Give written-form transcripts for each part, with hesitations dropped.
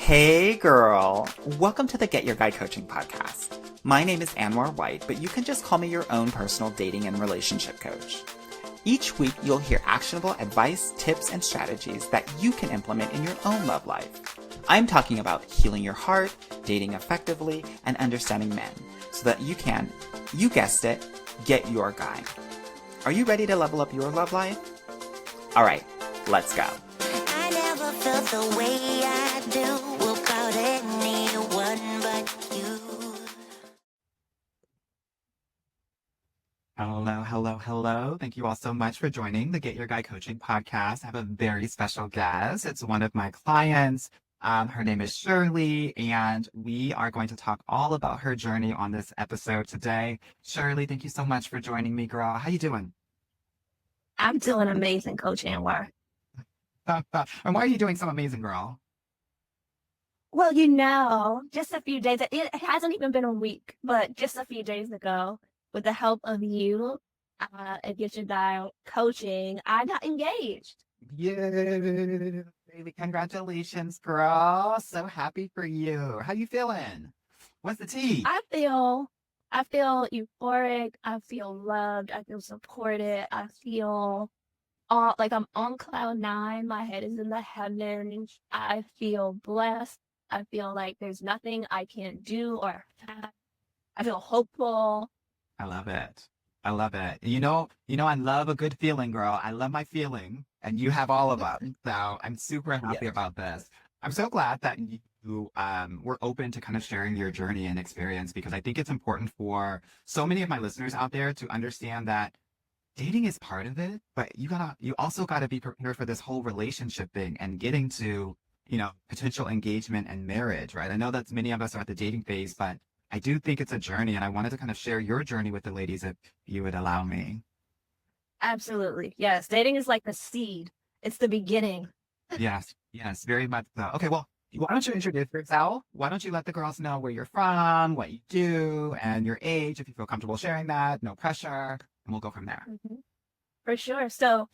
Hey girl, welcome to the Get Your Guy Coaching podcast. My name is Anwar White, but you can just call me your own personal dating and relationship coach. Each week, you'll hear actionable advice, tips, and strategies that you can implement in your own love life. I'm talking about healing your heart, dating effectively, and understanding men so that you can, you guessed it, get your guy. Are you ready to level up your love life? All right, let's go. I never felt the way I do about anyone but you. Hello. Thank you all so much for joining the Get Your Guy Coaching podcast. I have a very special guest. It's one of my clients. Her name is Shirley, and we are going to talk all about her journey on this episode today. Shirley, thank you so much for joining me, girl. How you doing? I'm doing amazing, Coach Anwar. And why are you doing so amazing, girl? Well, just a few days, it hasn't even been a week, but just a few days ago, with the help of you and Get Your Guy Coaching, I got engaged. Yay, baby. Congratulations, girl. So happy for you. How you feeling? What's the tea? I feel euphoric. I feel loved. I feel supported. I feel like I'm on cloud nine. My head is in the heavens. I feel blessed. I feel like there's nothing I can't do or have. I feel hopeful. I love it. I love it. I love a good feeling, girl. I love my feeling, and you have all of them. So I'm super happy about this. I'm so glad that you were open to kind of sharing your journey and experience, because I think it's important for so many of my listeners out there to understand that dating is part of it, but you also gotta be prepared for this whole relationship thing and getting to, potential engagement and marriage, right? I know that many of us are at the dating phase, but I do think it's a journey, and I wanted to kind of share your journey with the ladies if you would allow me. Absolutely. Yes. Dating is like the seed. It's the beginning. Yes, very much so. Okay, well, why don't you introduce yourself? Why don't you let the girls know where you're from, what you do, and your age, if you feel comfortable sharing that, no pressure, and we'll go from there. For sure. So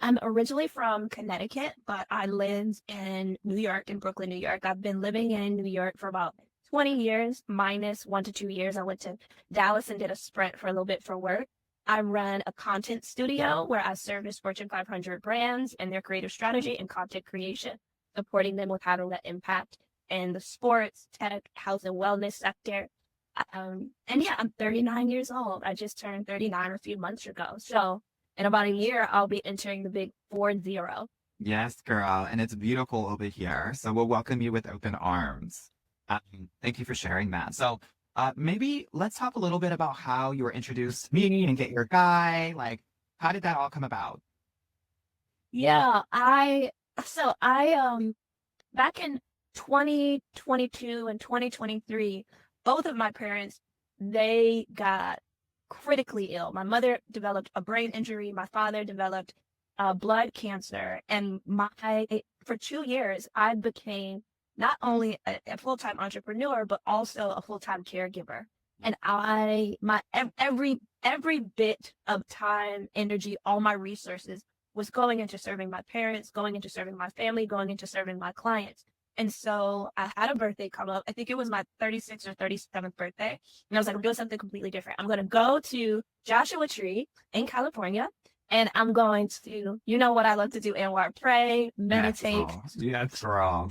I'm originally from Connecticut, but I live in New York, in Brooklyn, New York. I've been living in New York for about 20 years, minus 1 to 2 years. I went to Dallas and did a sprint for a little bit for work. I run a content studio where I service Fortune 500 brands and their creative strategy and content creation, supporting them with how to let impact in the sports, tech, health, and wellness sector. I'm 39 years old. I just turned 39 a few months ago. So in about a year, I'll be entering the big 40. Yes, girl, and it's beautiful over here. So we'll welcome you with open arms. Thank you for sharing that. So maybe let's talk a little bit about how you were introduced to me and Get Your Guy. Like, how did that all come about? Yeah, back in 2022 and 2023, both of my parents, they got critically ill. My mother developed a brain injury. My father developed blood cancer. And for 2 years, I became not only a full-time entrepreneur, but also a full-time caregiver. And every bit of time, energy, all my resources was going into serving my parents, going into serving my family, going into serving my clients. And so I had a birthday come up. I think it was my 36th or 37th birthday. And I was like, I'm doing something completely different. I'm going to go to Joshua Tree in California. And I'm going to, what I love to do, Anwar, pray, meditate. Yes, girl.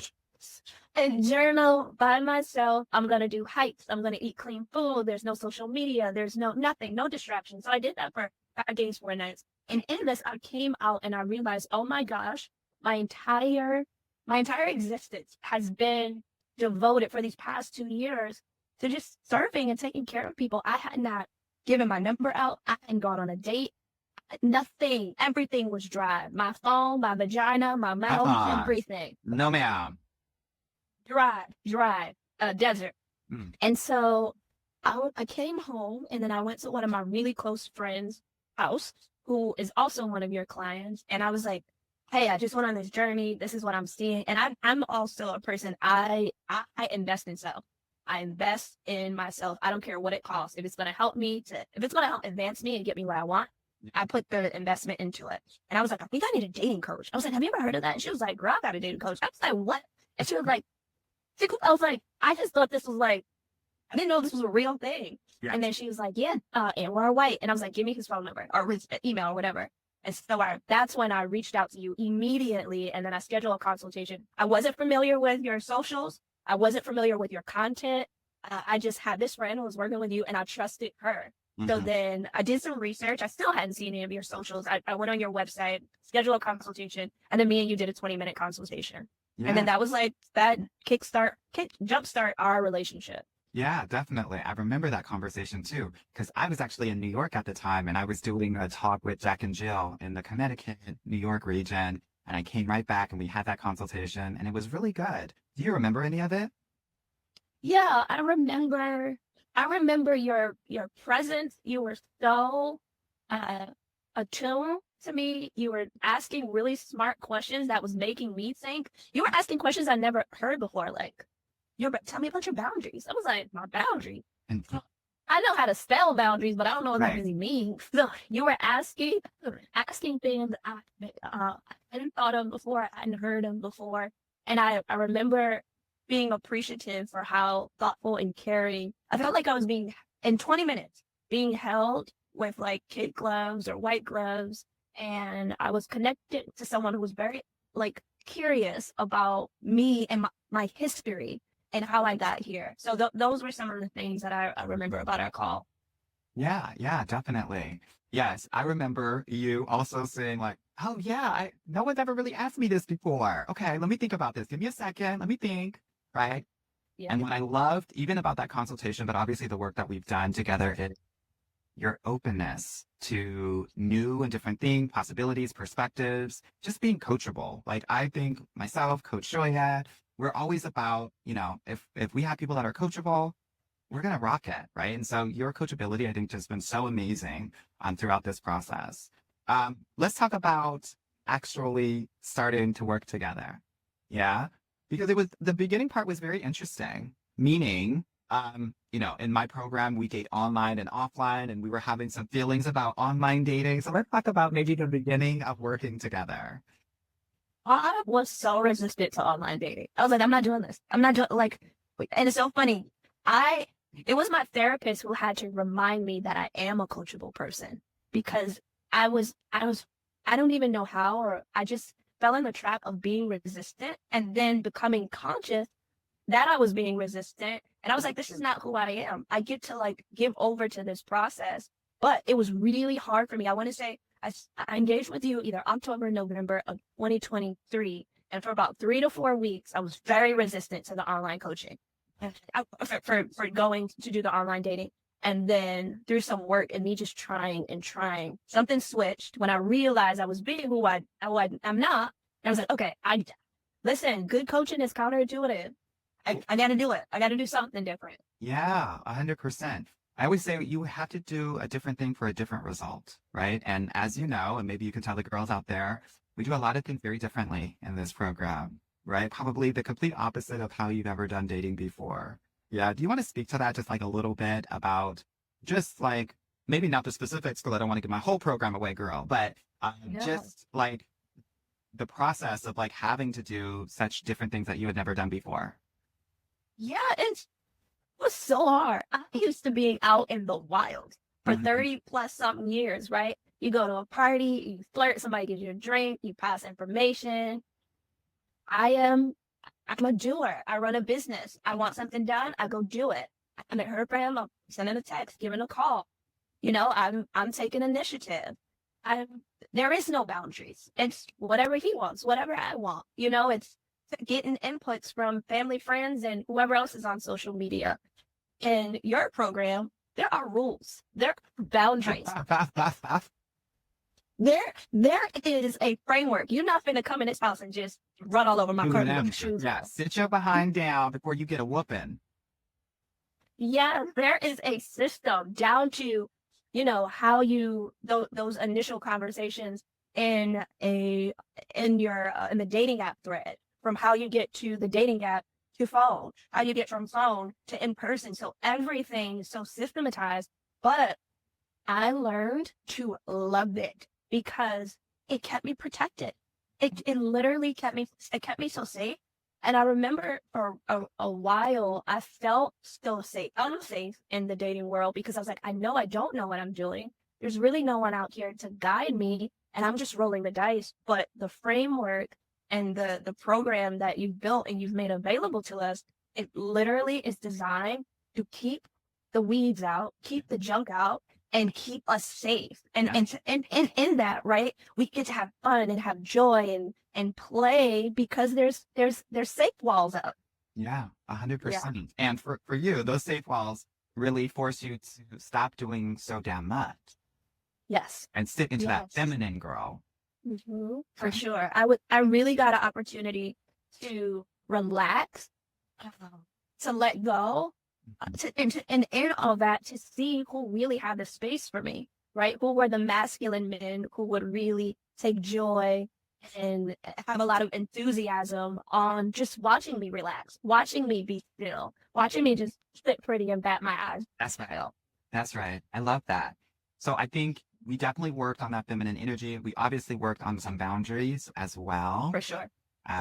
And journal by myself. I'm going to do hikes. I'm going to eat clean food. There's no social media. There's nothing, no distractions. So I did that for 5 days, 4 nights. And in this, I came out and I realized, oh my gosh, my entire existence has been devoted for these past 2 years to just serving and taking care of people. I had not given my number out. I hadn't gone on a date. Nothing. Everything was dry. My phone, my vagina, my mouth, everything. No, ma'am. Dry, desert. And so I came home, and then I went to one of my really close friends' house, who is also one of your clients. And I was like, hey, I just went on this journey. This is what I'm seeing. And I'm also a person, I invest in self. I invest in myself. I don't care what it costs. If it's going to help advance me and get me where I want, I put the investment into it. And I was like, I think I need a dating coach. I was like, have you ever heard of that? And she was like, girl, I got a dating coach. I was like, what? And she was like, I was like, I just thought this was like, I didn't know this was a real thing. Yeah. And then she was like, yeah, Anwar White. And I was like, give me his phone number or his email or whatever. And so that's when I reached out to you immediately. And then I scheduled a consultation. I wasn't familiar with your socials. I wasn't familiar with your content. I just had this friend who was working with you and I trusted her. So then I did some research. I still hadn't seen any of your socials. I went on your website, scheduled a consultation, and then me and you did a 20-minute consultation. Yeah. And then that was like that jumpstart our relationship. Yeah, definitely. I remember that conversation too, because I was actually in New York at the time and I was doing a talk with Jack and Jill in the Connecticut, New York region. And I came right back and we had that consultation and it was really good. Do you remember any of it? Yeah, I remember your presence. You were so attuned to me. You were asking really smart questions that was making me think. You were asking questions I never heard before, like, tell me about your boundaries. I was like, my boundaries. And I know how to spell boundaries, but I don't know what Right. that really means. So you were asking things I hadn't thought of before, I hadn't heard of before. And I remember being appreciative for how thoughtful and caring. I felt like I was in 20 minutes, being held with like kid gloves or white gloves. And I was connected to someone who was very like curious about me and my history and how I got here. So those were some of the things that I remember about our call. yeah, definitely. Yes, I remember you also saying like, oh yeah, no one's ever really asked me this before. Okay, let me think about this. Give me a second. Let me think. Right. Yeah. And what I loved even about that consultation, but obviously the work that we've done together is your openness to new and different things, possibilities, perspectives, just being coachable. Like I think myself, Coach Shoyad, we're always about, if we have people that are coachable, we're going to rock it. Right. And so your coachability, I think, just been so amazing throughout this process. Let's talk about actually starting to work together. Yeah. Because the beginning part was very interesting, meaning, in my program, we date online and offline, and we were having some feelings about online dating. So let's talk about maybe the beginning of working together. I was so resistant to online dating. I was like, I'm not doing this. I'm not doing and it's so funny. It was my therapist who had to remind me that I am a coachable person because I don't even know how, or I just fell in the trap of being resistant and then becoming conscious that I was being resistant. And I was like, this is not who I am. I get to like give over to this process. But it was really hard for me. I want to say I engaged with you either October, November of 2023. And for about 3 to 4 weeks, I was very resistant to the online coaching for going to do the online dating. And then through some work and me just trying and trying, something switched when I realized I was being who I'm not. And I was like, okay, listen, good coaching is counterintuitive. I got to do it. I got to do something different. Yeah, 100%. I always say you have to do a different thing for a different result, right? And as you know, and maybe you can tell the girls out there, we do a lot of things very differently in this program, right? Probably the complete opposite of how you've ever done dating before. Yeah. Do you want to speak to that just like a little bit about just like, maybe not the specifics because I don't want to give my whole program away, girl, but just like the process of like having to do such different things that you had never done before? Yeah, it was so hard. I used to being out in the wild for 30 plus something years, right? You go to a party, you flirt, somebody gives you a drink, you pass information. I'm a doer. I run a business. I want something done, I go do it. I'm at her friend, I'm sending a text, giving a call. I'm taking initiative. There is no boundaries. It's whatever he wants, whatever I want. It's getting inputs from family, friends, and whoever else is on social media. In your program, there are rules. There are boundaries. There is a framework. You're not finna come in this house and just run all over my carpet with your shoes. Yeah, sit your behind down before you get a whooping. Yeah, there is a system down to, how those initial conversations in the dating app thread, from how you get to the dating app to phone, how you get from phone to in person. So everything is so systematized, but I learned to love it because it kept me protected. It literally kept me so safe. And I remember for a while, I felt still safe, unsafe in the dating world because I was like, I know I don't know what I'm doing. There's really no one out here to guide me, and I'm just rolling the dice. But the framework and the program that you've built and you've made available to us, it literally is designed to keep the weeds out, keep the junk out, and keep us safe. And in that, right, we get to have fun and have joy and play because there's safe walls up. Yeah, 100%. And for you, those safe walls really force you to stop doing so damn much Yes. and sit into that Yes. feminine girl. For sure. I really got an opportunity to relax, to let go, and in all that, to see who really had the space for me, right? Who were the masculine men who would really take joy and have a lot of enthusiasm on just watching me relax, watching me be still, watching me just sit pretty and bat my eyes. That's right. That's right. I love that. So I think we definitely worked on that feminine energy. We obviously worked on some boundaries as well. For sure.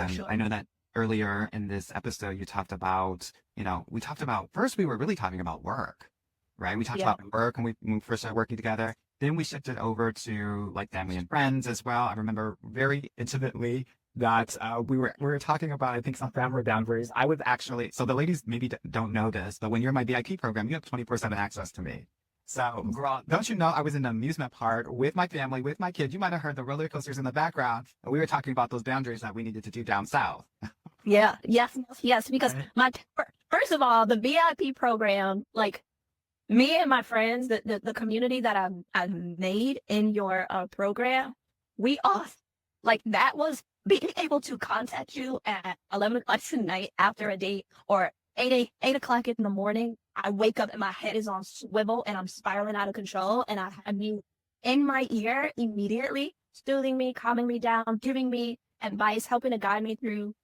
Sure. I know that earlier in this episode, you talked about, we talked about, first we were really talking about work, right? We talked about work when we first started working together. Then we shifted over to like family and friends as well. I remember very intimately that we were talking about, I think, some family boundaries. I was actually, so the ladies maybe don't know this, but when you're in my VIP program, you have 24/7 access to me. So, girl, don't you know I was in the amusement park with my family, with my kids. You might have heard the roller coasters in the background. And we were talking about those boundaries that we needed to do down south. Yeah. Yes. Because first of all, the VIP program, like me and my friends, the community that I've made in your program, we all like that was being able to contact you at 11 o'clock tonight after a date or 8 o'clock in the morning. I wake up and my head is on swivel and I'm spiraling out of control. And I have you in my ear immediately, soothing me, calming me down, giving me advice, helping to guide me through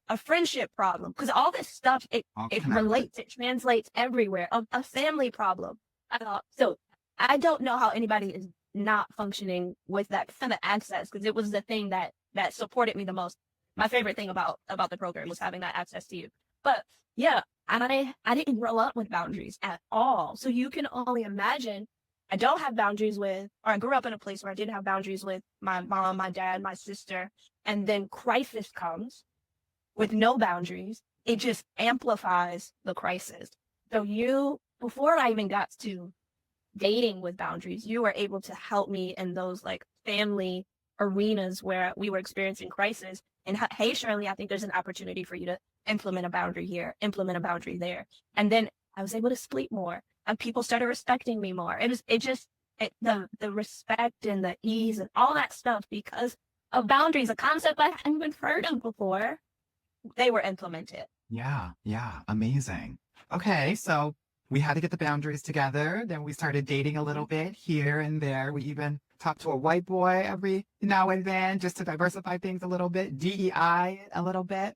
a friendship problem. Because all this stuff, it relates, it translates everywhere. A family problem. So I don't know how anybody is not functioning with that kind of access, because it was the thing that supported me the most. My favorite thing about the program was having that access to you. But yeah, I didn't grow up with boundaries at all. So you can only imagine, I don't have boundaries with, or I grew up in a place where I didn't have boundaries with my mom, my dad, my sister. And then crisis comes with no boundaries. It just amplifies the crisis. So before I even got to dating with boundaries, you were able to help me in those like family arenas where we were experiencing crisis. And hey, Shirley, I think there's an opportunity for you to implement a boundary here, implement a boundary there. And then I was able to sleep more and people started respecting me more. The respect and the ease and all that stuff because of boundaries, a concept I hadn't even heard of before, they were implemented. Yeah. Amazing. Okay. So we had to get the boundaries together. Then we started dating a little bit here and there. We even talked to a white boy every now and then just to diversify things a little bit, DEI a little bit.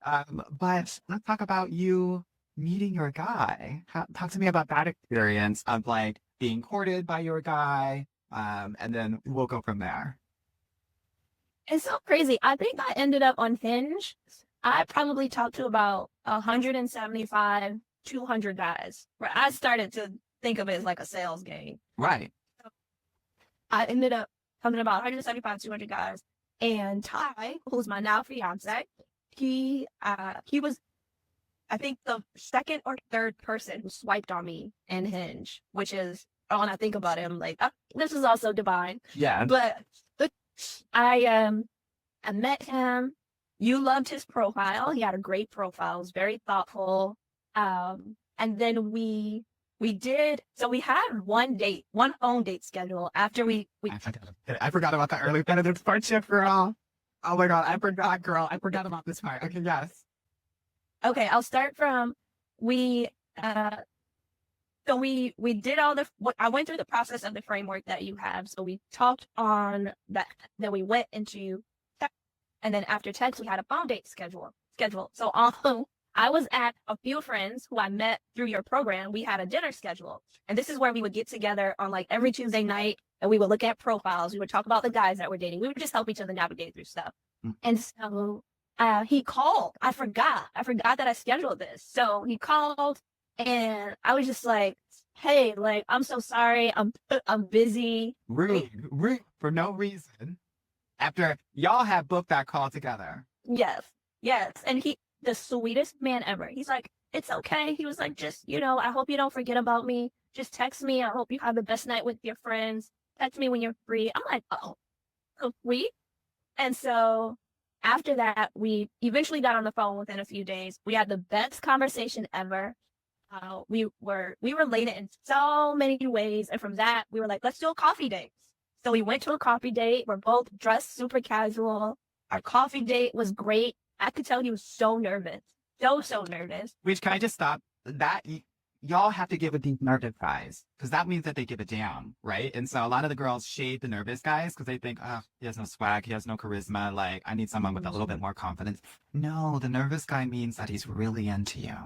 But let's talk about you meeting your guy. Talk to me about that experience of like being courted by your guy. And then we'll go from there. It's so crazy. I think I ended up on Hinge. I probably talked to about 175, 200 guys. Right? I started to think of it as like a sales game. Right. I ended up talking to about 175, 200 guys. And Ty, who's my now fiance, he was, I think, the second or third person who swiped on me in Hinge, which is, when I think about him, like, this is also divine. Yeah. But I met him. You loved his profile. He had a great profile. It was very thoughtful. And then we had one phone date schedule after we I forgot about that early benefits partnership, girl. Oh my God, I forgot, girl. I forgot about this part. Okay, yes. Okay, I'll start from we did I went through the process of the framework that you have. So we talked on that, then we went into text, and then after text we had a phone date schedule. So I was at a few friends who I met through your program. We had a dinner schedule. And this is where we would get together on like every Tuesday night and we would look at profiles. We would talk about the guys that we're dating. We would just help each other navigate through stuff. And so he called. I forgot that I scheduled this. So he called, and I was just like, hey, like, I'm so sorry. I'm busy. Rude for no reason. After y'all have booked that call together. Yes, yes. And the sweetest man ever. He's like, it's okay. He was like, just, I hope you don't forget about me. Just text me. I hope you have the best night with your friends. Text me when you're free. I'm like, oh, so sweet. And so after that, we eventually got on the phone within a few days. We had the best conversation ever. We related in so many ways. And from that, we were like, let's do a coffee date. So we went to a coffee date. We're both dressed super casual. Our coffee date was great. I could tell he was so nervous. So nervous. Which, can I just stop? That y'all have to give a deep nervous guys, because that means that they give a damn, right? And so a lot of the girls shade the nervous guys because they think, oh, he has no swag, he has no charisma, like, I need someone with a little bit more confidence. No, the nervous guy means that he's really into you.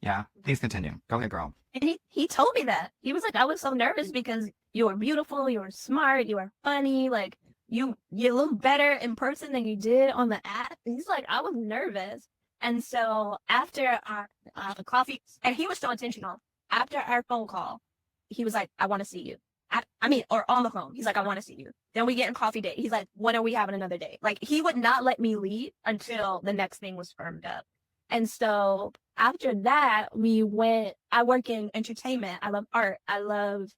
Yeah, please continue. Go ahead, girl. And he told me that. He was like, I was so nervous because you were beautiful, you were smart, you were funny, like, you look better in person than you did on the app. And he's like, I was nervous. And so after our coffee, and he was so intentional. After our phone call, he was like, I want to see you. Or on the phone. He's like, I want to see you. Then we get in coffee date. He's like, when are we having another date? Like, he would not let me leave until the next thing was firmed up. And so after that, I work in entertainment. I love art. I love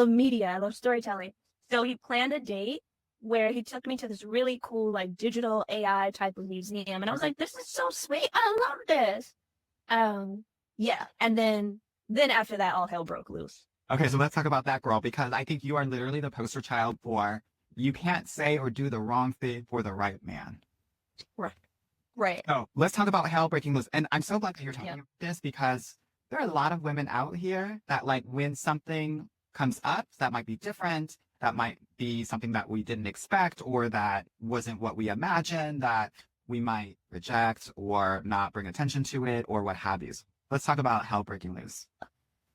media. I love storytelling. So he planned a date where he took me to this really cool, like, digital AI type of museum. And I was like, this is so sweet. I love this. Yeah. And then after that, all hell broke loose. Okay, so let's talk about that, girl, because I think you are literally the poster child for you can't say or do the wrong thing for the right man. Right. So let's talk about hell breaking loose. And I'm so glad that you're talking about this, because there are a lot of women out here that, like, when something comes up that might be different, that might be something that we didn't expect, or that wasn't what we imagined, that we might reject or not bring attention to it, or what have you. Let's talk about hell breaking loose.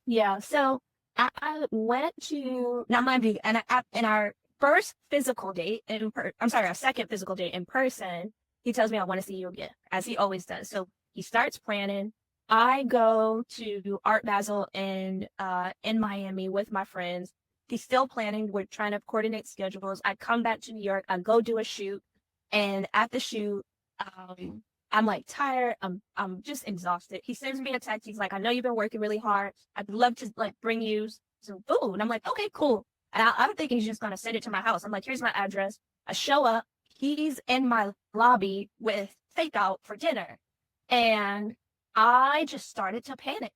Yeah. So I went to, now mind you, and in our first physical date, our second physical date in person, he tells me, I want to see you again, as he always does. So he starts planning. I go to Art Basel in Miami with my friends. He's still planning. We're trying to coordinate schedules. I come back to New York. I go do a shoot. And at the shoot, I'm like tired. I'm just exhausted. He sends me a text. He's like, I know you've been working really hard. I'd love to, like, bring you some food. And I'm like, okay, cool. And I'm thinking he's just going to send it to my house. I'm like, here's my address. I show up. He's in my lobby with takeout for dinner. And I just started to panic.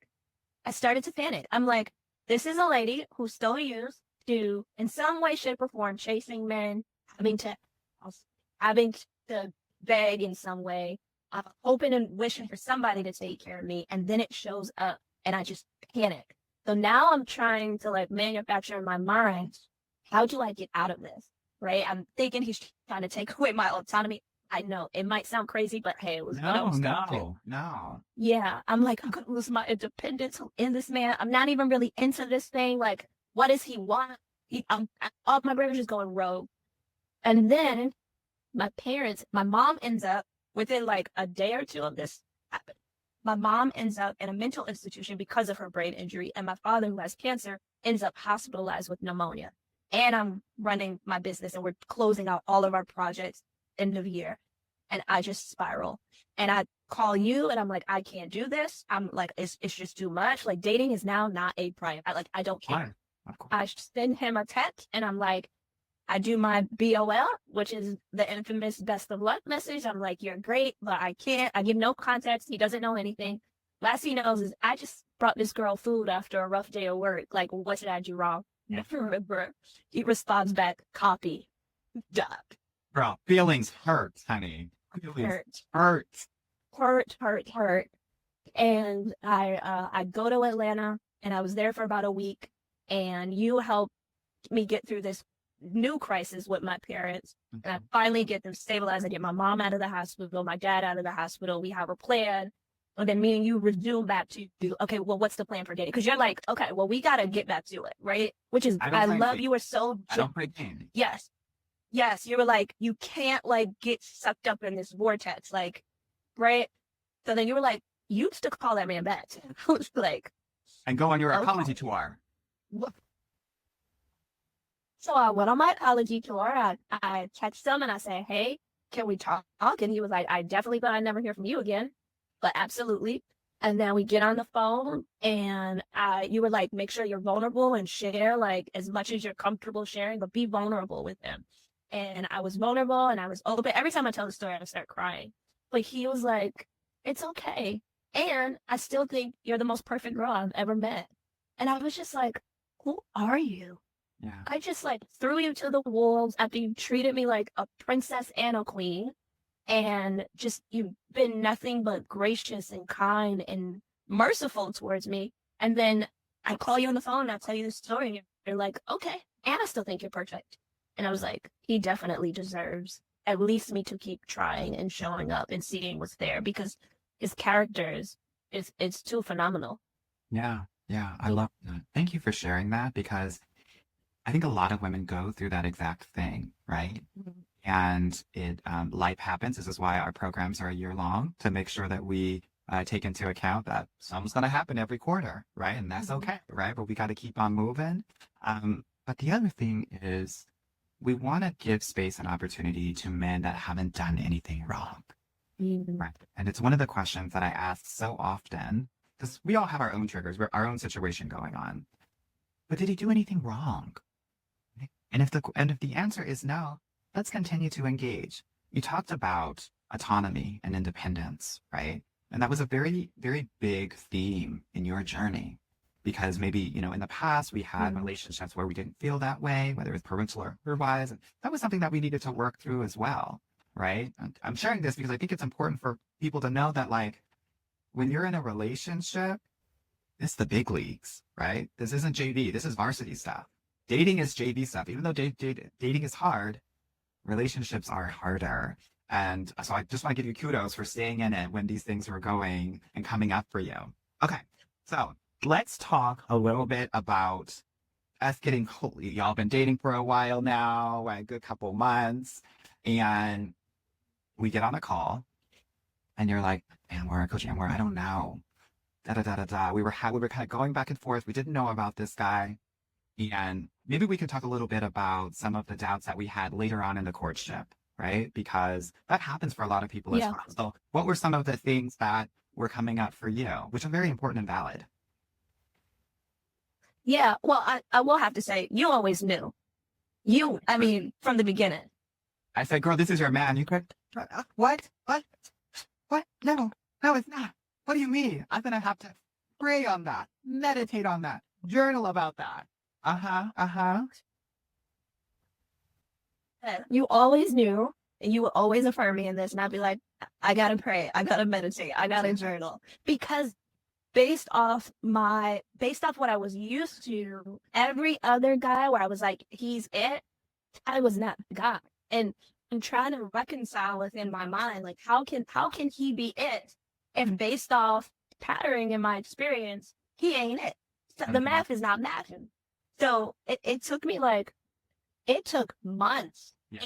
I'm like, this is a lady who's still used to, in some way, shape, or form, chasing men, having to beg in some way, hoping and wishing for somebody to take care of me. And then it shows up and I just panic. So now I'm trying to, like, manufacture in my mind, how do I get out of this? Right? I'm thinking he's trying to take away my autonomy. I know it might sound crazy, but hey, it was what I was thinking. No. Yeah, I'm like, I'm gonna lose my independence in this man. I'm not even really into this thing. Like, what does he want? All my brain was just going rogue. And then my mom ends up, within like a day or two of this happened, my mom ends up in a mental institution because of her brain injury, and my father, who has cancer, ends up hospitalized with pneumonia. And I'm running my business, and we're closing out all of our projects end of year. And I just spiral. And I call you and I'm like, I can't do this. I'm like, it's just too much. Like, dating is now not a priority. I don't care. I send him a text and I'm like, I do my BOL, which is the infamous best of luck message. I'm like, you're great, but I can't. I give no context. He doesn't know anything. Last he knows is I just brought this girl food after a rough day of work. Like, what did I do wrong? Never remember. He responds back, copy. Dot. Bro, feelings hurt, honey. Feelings hurt. And I go to Atlanta, and I was there for about a week, and you helped me get through this new crisis with my parents. Okay. And I finally get them stabilized. I get my mom out of the hospital, my dad out of the hospital. We have a plan. And then me and you resume back to, okay, well, what's the plan for dating? Because you're like, okay, well, we got to get back to it, right? Which is, I love you were so... I don't play games. Yes. You were like, you can't, like, get sucked up in this vortex. Like, right? So then you were like, you used to call that man back. I was like, And go on your okay. apology tour. So I went on my apology tour. I texted him and I said, hey, can we talk? And he was like, I definitely thought I'd never hear from you again, but absolutely. And then we get on the phone and you were like, make sure you're vulnerable and share like as much as you're comfortable sharing, but be vulnerable with him. And I was vulnerable and I was open. Every time I tell the story, I start crying. But he was like, it's okay. And I still think you're the most perfect girl I've ever met. And I was just like, who are you? Yeah. I just like threw you to the wolves after you treated me like a princess and a queen. And just you've been nothing but gracious and kind and merciful towards me. And then I call you on the phone and I tell you the story. And you're like, okay. And I still think you're perfect. And I was like, he definitely deserves at least me to keep trying and showing up and seeing what's there because his characters it's too phenomenal. Yeah. Yeah. I love that. Thank you for sharing that because I think a lot of women go through that exact thing, right? And it life happens. This is why our programs are a year long to make sure that we take into account that something's going to happen every quarter, right? And that's okay, right? But we got to keep on moving. But the other thing is we want to give space and opportunity to men that haven't done anything wrong, right? And it's one of the questions that I ask so often because we all have our own triggers, our own situation going on. But did he do anything wrong? And if the answer is no, let's continue to engage. You talked about autonomy and independence, right? And that was a very, very big theme in your journey because maybe, in the past we had relationships where we didn't feel that way, whether it's parental or otherwise. And that was something that we needed to work through as well, right? And I'm sharing this because I think it's important for people to know that like when you're in a relationship, it's the big leagues, right? This isn't JV. This is varsity stuff. Dating is JV stuff. Even though dating is hard, relationships are harder. And so I just want to give you kudos for staying in it when these things were going and coming up for you. Okay, so let's talk a little bit about us getting, y'all been dating for a while now, a good couple months, and we get on a call and you're like, Coach Amwar, I don't know. We were kind of going back and forth. We didn't know about this guy. And maybe we could talk a little bit about some of the doubts that we had later on in the courtship, right? Because that happens for a lot of people as well. So what were some of the things that were coming up for you, which are very important and valid? Yeah, well, I will have to say, you always knew. From the beginning. I said, girl, this is your man. You could, what? No, it's not. What do you mean? I'm going to have to pray on that, meditate on that, journal about that. You always knew, and you would always affirm me in this, and I'd be like, I gotta pray, I gotta meditate, I gotta journal. Because based off what I was used to, every other guy where I was like, he's it, I was not the guy. And I'm trying to reconcile within my mind, like how can he be it if based off patterning in my experience, he ain't it. So the math is not matching. So it took me it took months. Yeah.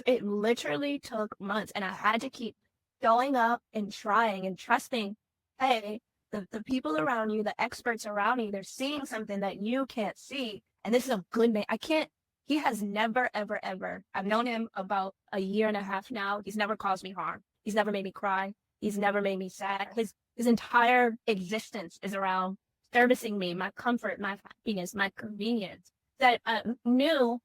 It literally took months. And I had to keep showing up and trying and trusting, hey, the people around you, the experts around you, they're seeing something that you can't see. And this is a good man. He has never, ever, ever. I've known him about a year and a half now. He's never caused me harm. He's never made me cry. He's never made me sad. His entire existence is around servicing me, my comfort, my happiness, my convenience. That I knew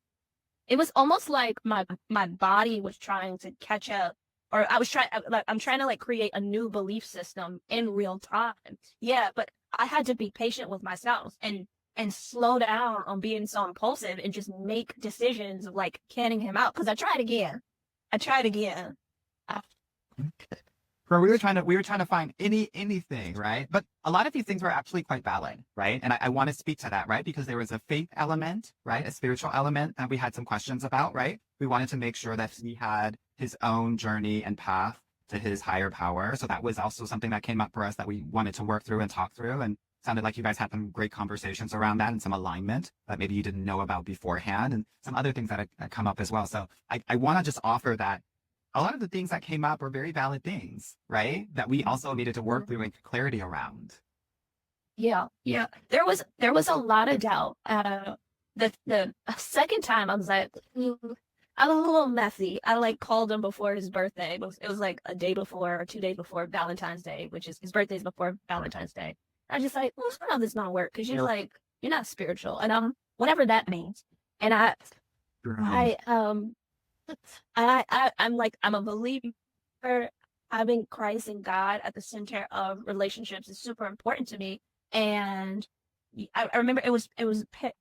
it was almost like my body was trying to catch up, or I'm trying to create a new belief system in real time. Yeah, but I had to be patient with myself and slow down on being so impulsive and just make decisions of canning him out. Because I tried again. Bro, we were trying to find anything, right? But a lot of these things were actually quite valid, right? And I want to speak to that, right? Because there was a faith element, right? A spiritual element that we had some questions about, right? We wanted to make sure that he had his own journey and path to his higher power. So that was also something that came up for us that we wanted to work through and talk through. And sounded like you guys had some great conversations around that and some alignment that maybe you didn't know about beforehand and some other things that had come up as well. So I want to just offer that a lot of the things that came up were very valid things, right? That we also needed to work through and get clarity around. Yeah, yeah. There was a lot of doubt. The second time I was like, I was a little messy. I like called him before his birthday. It was like a day before or 2 days before Valentine's Day, which is his birthday's before Valentine's Day. I was just like, well, how this not work? Because you're not spiritual, and whatever that means. And I I'm a believer. Having Christ and God at the center of relationships is super important to me. And I remember it was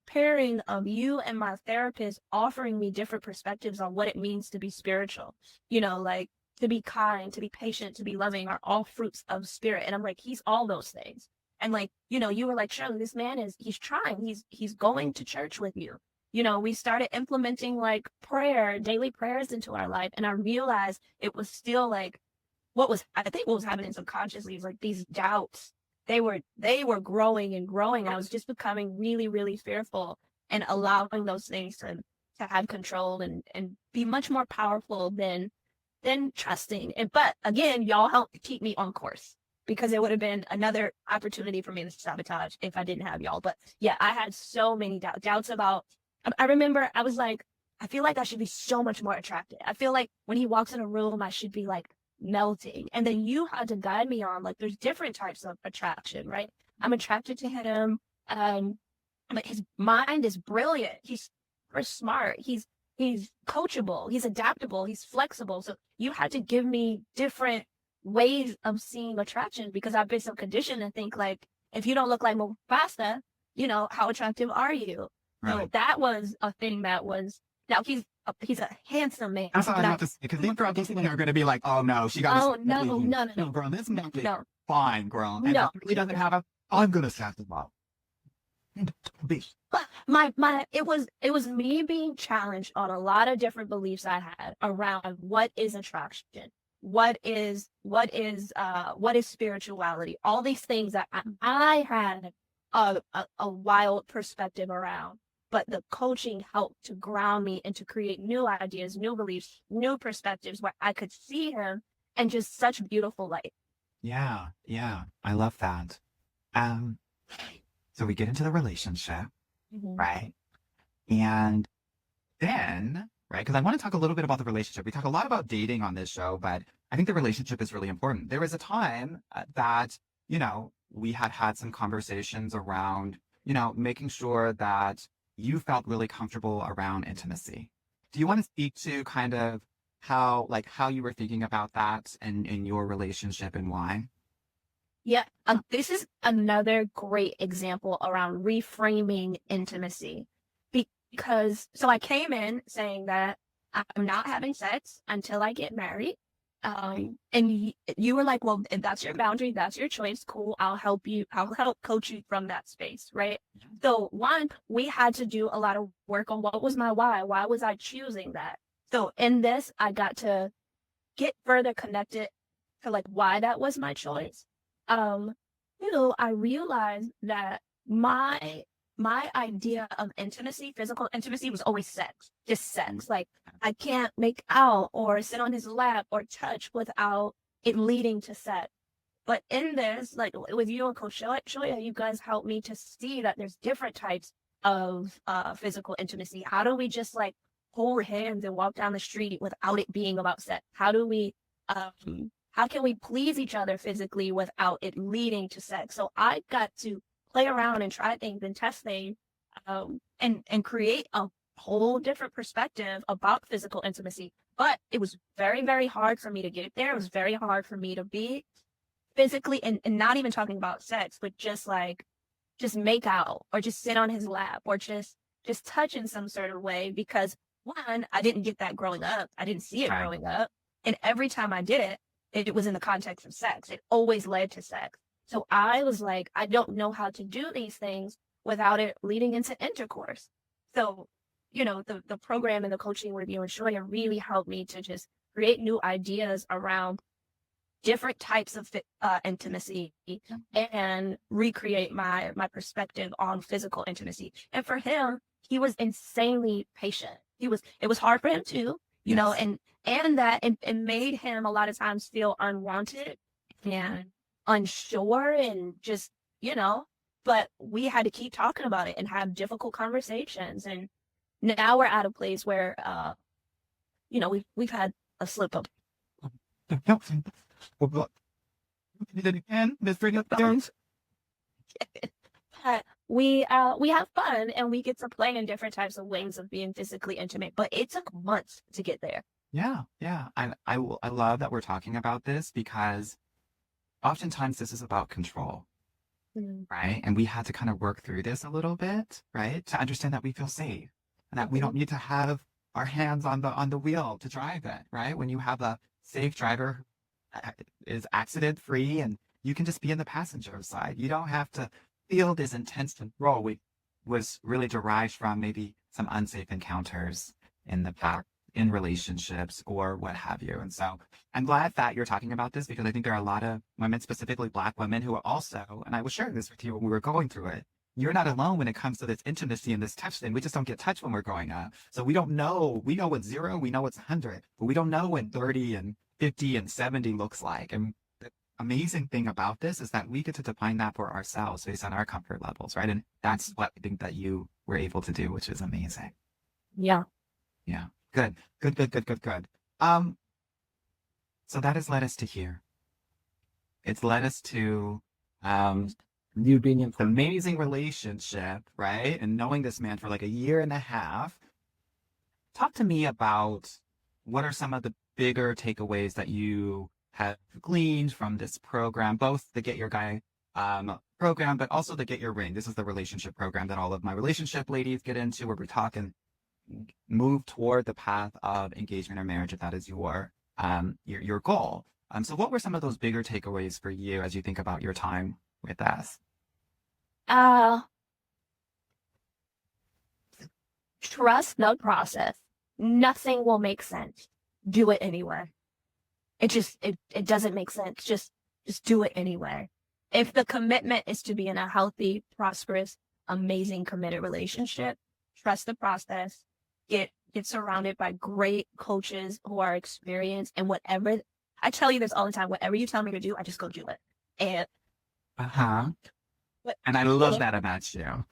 pairing of you and my therapist offering me different perspectives on what it means to be spiritual. Like to be kind, to be patient, to be loving are all fruits of spirit. And I'm like, he's all those things. And like, you were like, Shirley, this man he's trying. He's going to church with you. We started implementing like daily prayers into our life. And I realized it was still like I think what was happening subconsciously is like these doubts, they were growing and growing. I was just becoming really, really fearful and allowing those things to have control and be much more powerful than trusting. But again, y'all helped keep me on course, because it would have been another opportunity for me to sabotage if I didn't have y'all. But yeah, I had so many doubts about, I remember I was like, I feel like I should be so much more attracted. I feel like when he walks in a room, I should be like melting. And then you had to guide me on like, there's different types of attraction, right? I'm attracted to him. But his mind is brilliant. He's super smart. He's coachable. He's adaptable. He's flexible. So you had to give me different ways of seeing attraction, because I've been so conditioned to think like, if you don't look like Mufasa, how attractive are you? Right. So that was a thing that was, now he's a handsome man. That's all I have to say, because these girls are going to be like, oh no, she got. Oh no, girl, this man is no, fine, girl, and no. he doesn't have a. I'm gonna sass him up. But it was me being challenged on a lot of different beliefs I had around what is attraction, what is spirituality, all these things that I had a wild perspective around. But the coaching helped to ground me and to create new ideas, new beliefs, new perspectives where I could see him in just such beautiful light. Yeah, I love that. So we get into the relationship, right? And then, right, because I want to talk a little bit about the relationship. We talk a lot about dating on this show, but I think the relationship is really important. There was a time that, we had some conversations around, making sure that you felt really comfortable around intimacy. Do you want to speak to kind of how you were thinking about that in your relationship and why? Yeah, this is another great example around reframing intimacy. Because, so I came in saying that I'm not having sex until I get married. And you were like, well, if that's your boundary, that's your choice. Cool. I'll help coach you from that space. Right. So one, we had to do a lot of work on what was my why. Why was I choosing that? So in this, I got to get further connected to like why that was my choice. I realized that my idea of intimacy, physical intimacy, was always sex, just sex. Like I can't make out or sit on his lap or touch without it leading to sex. But in this, like with you and Coach Shoya, you guys helped me to see that there's different types of physical intimacy. How do we just like hold hands and walk down the street without it being about sex? How can we please each other physically without it leading to sex? So I got to play around and try things and test things, and create a whole different perspective about physical intimacy. But it was very, very hard for me to get there. It was very hard for me to be physically, and not even talking about sex, but just make out or just sit on his lap or just touch in some sort of way. Because one, I didn't get that growing up. I didn't see it growing up. And every time I did it, it was in the context of sex. It always led to sex. So I was like, I don't know how to do these things without it leading into intercourse. So, the program and the coaching with you and Shirley really helped me to just create new ideas around different types of intimacy and recreate my perspective on physical intimacy. And for him, he was insanely patient. It was hard for him too. you know, Yes. and that it made him a lot of times feel unwanted and unsure and just, you know, but we had to keep talking about it and have difficult conversations. And now we're at a place where, you know, we've had a slip up. Did it again, Miss Bridget Jones? We have fun and we get to play in different types of ways of being physically intimate, but it took months to get there. Yeah, yeah. I love that we're talking about this because oftentimes this is about control, right? And we had to kind of work through this a little bit, right? To understand that we feel safe and that we don't need to have our hands on the wheel to drive it, right? When you have a safe driver is accident free and you can just be in the passenger side. You don't have to feel this intense control. We was really derived from maybe some unsafe encounters in the past in relationships or what have you. And so I'm glad that you're talking about this because I think there are a lot of women, specifically Black women, who are also, and I was sharing this with you when we were going through it. You're not alone when it comes to this intimacy and this touch thing. We just don't get touched when we're growing up. So we don't know. We know what's 0, we know what's 100, but we don't know what 30 and 50 and 70 looks like. And the amazing thing about this is that we get to define that for ourselves based on our comfort levels, right? And that's what I think that you were able to do, which is amazing. Yeah. Yeah. Good. So that has led us to here. It's led us to you being in an amazing relationship, right? And knowing this man for like a year and a half. Talk to me about what are some of the bigger takeaways that you have gleaned from this program, both the Get Your Guy program, but also the Get Your Ring. This is the relationship program that all of my relationship ladies get into, where we talk and move toward the path of engagement or marriage, if that is your goal. So what were some of those bigger takeaways for you as you think about your time with us? Trust the process. Nothing will make sense. Do it anyway. It doesn't make sense. Just do it anyway. If the commitment is to be in a healthy, prosperous, amazing, committed relationship, trust the process. Get surrounded by great coaches who are experienced, and whatever I tell you this all the time, whatever you tell me to do, I just go do it. And and I love that about you.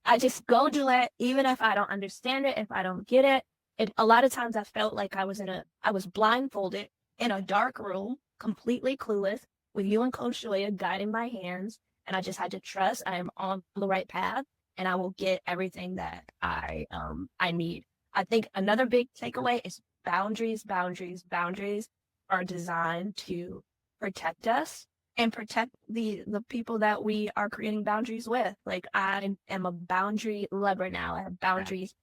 I just go do it, even if I don't understand it, if I don't get it. A lot of times I felt like I was blindfolded in a dark room, completely clueless, with you and Coach Joya guiding my hands, and I just had to trust I am on the right path, and I will get everything that I need. I think another big takeaway is boundaries. Boundaries are designed to protect us and protect the people that we are creating boundaries with. Like, I am a boundary lover now. I have boundaries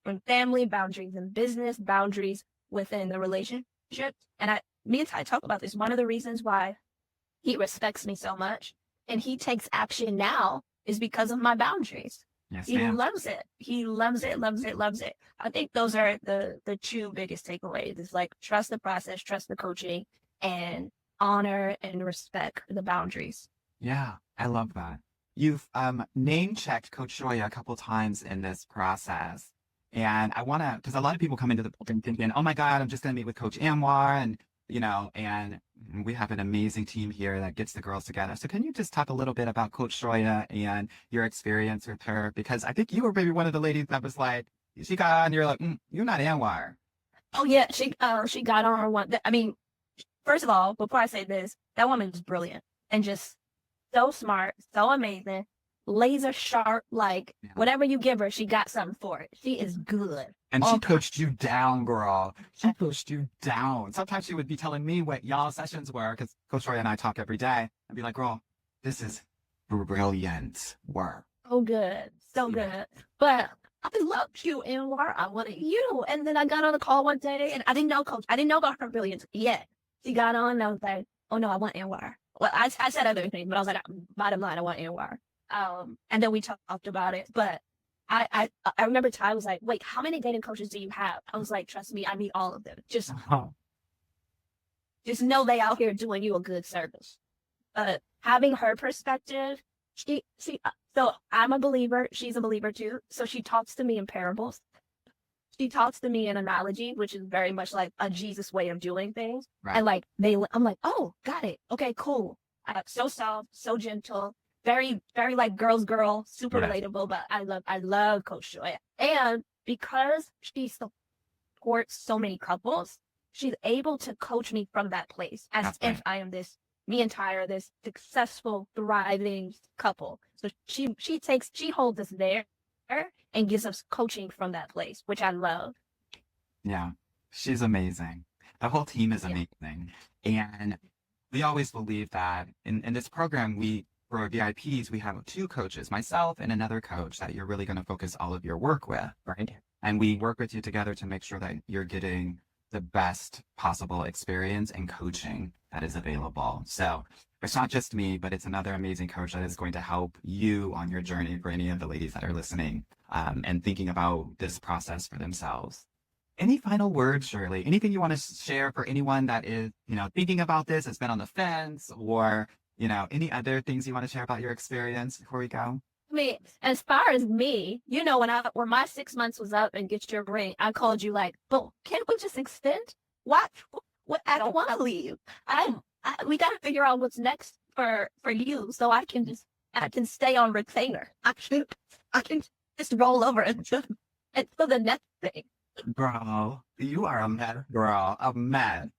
in family, boundaries in business, boundaries within the relationship. And me and Ty talk about this. One of the reasons why he respects me so much and he takes action now is because of my boundaries. Yes, He ma'am. loves it. He loves it. I think those are the two biggest takeaways. It's like, trust the process, trust the coaching, and honor and respect the boundaries. Yeah, I love that. You've name checked Coach Joya a couple times in this process. And I want to, because a lot of people come into the program thinking, oh my God, I'm just going to meet with Coach Anwar. And, you know, and we have an amazing team here that gets the girls together. So can you just talk a little bit about Coach Joya and your experience with her? Because I think you were maybe one of the ladies that was like, she got on, you're like, you're not Anwar. Oh yeah, she got on her one. I mean, first of all, before I say this, that woman is brilliant and just so smart, so amazing, laser sharp. Like, whatever you give her, she got something for it. She is good. And she pushed you down, girl. She pushed you down. Sometimes she would be telling me what y'all sessions were, because Coach Roy and I talk every day. I'd be like, girl, this is brilliant work. Oh, good. So good. But I loved you, Anwar. I wanted you. And then I got on the call one day, and I didn't know Coach. I didn't know about her brilliance yet. She got on, and I was like, oh, no, I want Anwar. Well, I said other things, but I was like, bottom line, I want Anwar. And then we talked about it. But I remember Ty was like, wait, how many dating coaches do you have? I was like, trust me, I meet all of them. Just know they out here doing you a good service. Having her perspective, so I'm a believer. She's a believer too. So she talks to me in parables. she talks to me in analogy, which is very much like a Jesus way of doing things. Right. And like I'm like, oh, got it. Okay, cool. So soft, so gentle, very, very like girl, super Yes. relatable. But I love Coach Joy, and because she supports so many couples, she's able to coach me from that place as That's if right. I am this this successful, thriving couple. So she holds us there and gives us coaching from that place, which I love. Yeah, she's amazing. The whole team is Yeah. amazing. And we always believe that in this program, for our VIPs, we have 2 coaches, myself and another coach that you're really going to focus all of your work with, right? And we work with you together to make sure that you're getting the best possible experience and coaching that is available. So it's not just me, but it's another amazing coach that is going to help you on your journey for any of the ladies that are listening and thinking about this process for themselves. Any final words, Shirley? Anything you want to share for anyone that is, thinking about this, has been on the fence, or, any other things you want to share about your experience before we go? I mean, as far as me, when my 6 months was up and get your ring, I called you like, "But can't we just extend? What? What? I don't want to leave. We got to figure out what's next for you, so I can stay on retainer. I can just roll over and for the next thing." Girl, you are a mad girl, a mad.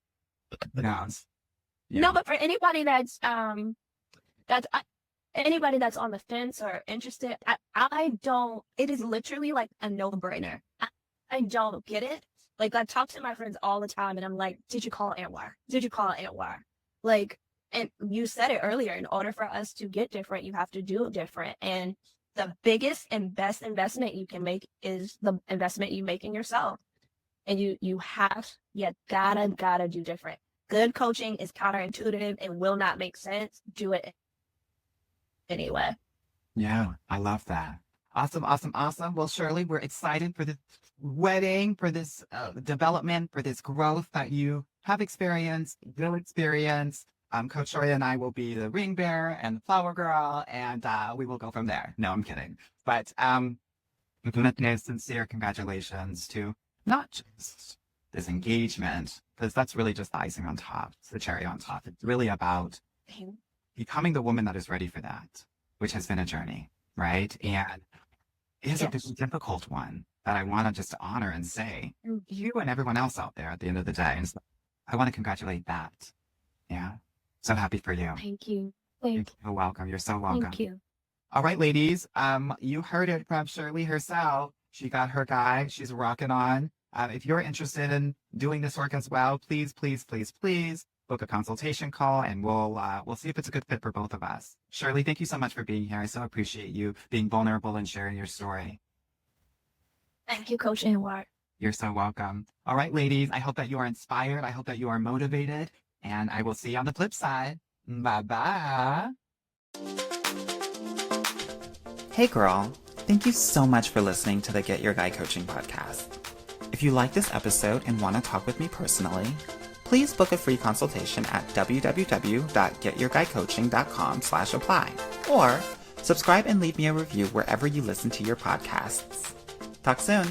Yes. Yeah. No, but for anybody that's anybody that's on the fence or interested, I don't. It is literally like a no-brainer. I don't get it. Like I talk to my friends all the time, and I'm like, "Did you call Anwar? Did you call Anwar?" Like, and you said it earlier. In order for us to get different, you have to do different. And the biggest and best investment you can make is the investment you make in yourself. And you gotta do different. Good coaching is counterintuitive and will not make sense. Do it anyway. Yeah, I love that. Awesome, awesome, awesome. Well, Shirley, we're excited for this wedding, for this development, for this growth that you have experienced, will experience. Coach Shoya and I will be the ring bearer and the flower girl, and we will go from there. No, I'm kidding. But sincere congratulations to not just this engagement, because that's really just the icing on top. It's the cherry on top. It's really about becoming the woman that is ready for that, which has been a journey, right? And it is a Yes. very difficult one that I want to just honor and say, you and everyone else out there at the end of the day. And so I want to congratulate that. Yeah. So happy for you. Thank you. You're welcome. You're so welcome. Thank you. All right, ladies. You heard it from Shirley herself. She got her guy. She's rocking on. If you're interested in doing this work as well, please, please, please, please book a consultation call, and we'll see if it's a good fit for both of us. Shirley, thank you so much for being here. I so appreciate you being vulnerable and sharing your story. Thank you, Coach Anwar. You're so welcome. All right, ladies. I hope that you are inspired. I hope that you are motivated, and I will see you on the flip side. Bye-bye. Hey, girl. Thank you so much for listening to the Get Your Guy Coaching podcast. If you like this episode and want to talk with me personally, please book a free consultation at www.getyourguycoaching.com/apply, or subscribe and leave me a review wherever you listen to your podcasts. Talk soon.